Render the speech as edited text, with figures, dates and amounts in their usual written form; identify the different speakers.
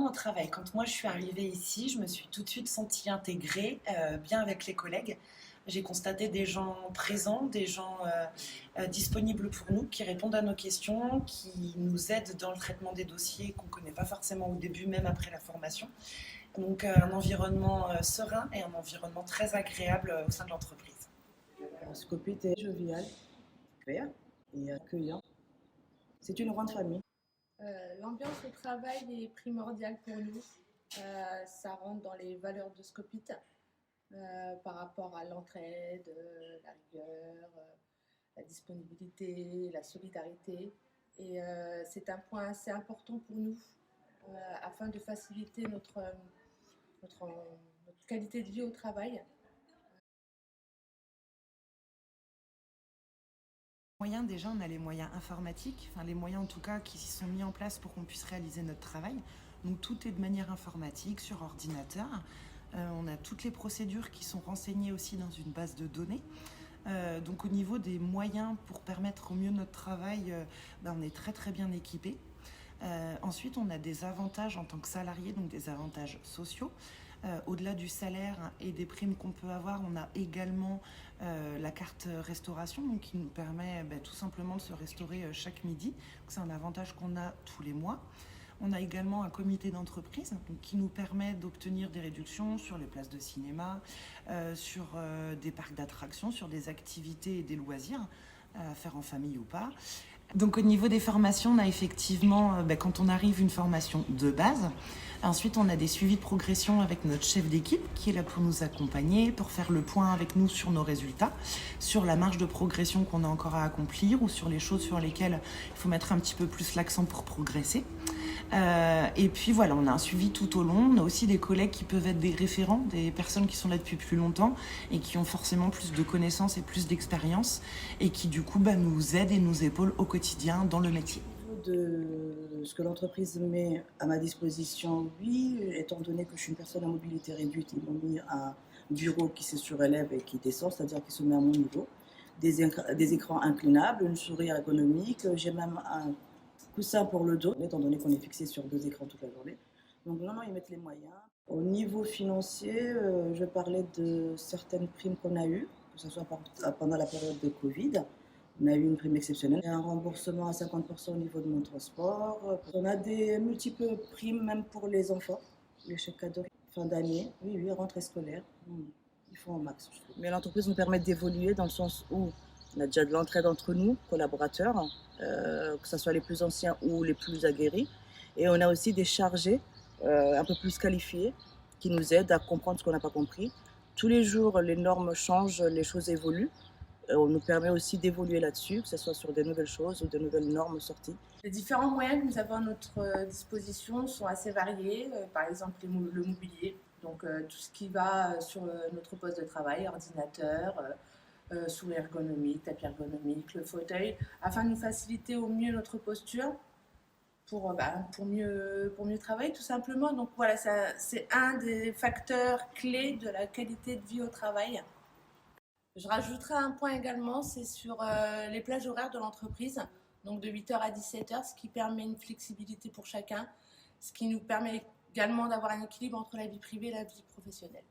Speaker 1: au travail. Quand moi je suis arrivée ici, je me suis tout de suite sentie intégrée, bien avec les collègues. J'ai constaté des gens présents, des gens disponibles pour nous, qui répondent à nos questions, qui nous aident dans le traitement des dossiers qu'on ne connaît pas forcément au début, même après la formation. Donc un environnement serein et un environnement très agréable au sein de l'entreprise.
Speaker 2: Scopit est jovial, ouvert et accueillant. C'est une grande famille.
Speaker 3: L'ambiance au travail est primordiale pour nous. Ça rentre dans les valeurs de Scopit par rapport à l'entraide, la rigueur, la disponibilité, la solidarité. Et c'est un point assez important pour nous afin de faciliter notre qualité de vie au travail.
Speaker 1: Moyens, déjà, on a les moyens informatiques, enfin les moyens en tout cas qui sont mis en place pour qu'on puisse réaliser notre travail. Donc tout est de manière informatique, sur ordinateur. On a toutes les procédures qui sont renseignées aussi dans une base de données. Donc au niveau des moyens pour permettre au mieux notre travail, on est très très bien équipés. Ensuite, on a des avantages en tant que salarié, donc des avantages sociaux. Au-delà du salaire et des primes qu'on peut avoir, on a également la carte restauration, donc qui nous permet tout simplement de se restaurer chaque midi. C'est un avantage qu'on a tous les mois. On a également un comité d'entreprise qui nous permet d'obtenir des réductions sur les places de cinéma, sur des parcs d'attractions, sur des activités et des loisirs à faire en famille ou pas. Donc au niveau des formations, on a effectivement, quand on arrive, une formation de base. Ensuite, on a des suivis de progression avec notre chef d'équipe qui est là pour nous accompagner, pour faire le point avec nous sur nos résultats, sur la marge de progression qu'on a encore à accomplir ou sur les choses sur lesquelles il faut mettre un petit peu plus l'accent pour progresser. Et puis voilà, on a un suivi tout au long. On a aussi des collègues qui peuvent être des référents, des personnes qui sont là depuis plus longtemps et qui ont forcément plus de connaissances et plus d'expérience et qui du coup nous aident et nous épaulent au quotidien dans le métier.
Speaker 2: De ce que l'entreprise met à ma disposition, oui, étant donné que je suis une personne à mobilité réduite, ils m'ont mis un bureau qui se surélève et qui descend, c'est-à-dire qui se met à mon niveau, des écrans inclinables, une souris ergonomique, j'ai même un coussin pour le dos, étant donné qu'on est fixé sur 2 écrans toute la journée. Donc non, ils mettent les moyens. Au niveau financier, je parlais de certaines primes qu'on a eues, que ce soit pendant la période de Covid. On a eu une prime exceptionnelle, un remboursement à 50% au niveau de mon transport. On a des multiples primes même pour les enfants, les chèques cadeaux fin d'année, oui, rentrée scolaire. Ils font au max, je trouve. Mais l'entreprise nous permet d'évoluer dans le sens où on a déjà de l'entraide entre nous, collaborateurs, que ce soit les plus anciens ou les plus aguerris. Et on a aussi des chargés un peu plus qualifiés qui nous aident à comprendre ce qu'on n'a pas compris. Tous les jours, les normes changent, les choses évoluent. On nous permet aussi d'évoluer là-dessus, que ce soit sur des nouvelles choses ou de nouvelles normes sorties.
Speaker 3: Les différents moyens que nous avons à notre disposition sont assez variés. Par exemple, le mobilier, donc tout ce qui va sur notre poste de travail, ordinateur, souris ergonomique, tapis ergonomique, le fauteuil, afin de nous faciliter au mieux notre posture pour mieux travailler tout simplement. Donc voilà, c'est un des facteurs clés de la qualité de vie au travail. Je rajouterai un point également, c'est sur les plages horaires de l'entreprise, donc de 8h à 17h, ce qui permet une flexibilité pour chacun, ce qui nous permet également d'avoir un équilibre entre la vie privée et la vie professionnelle.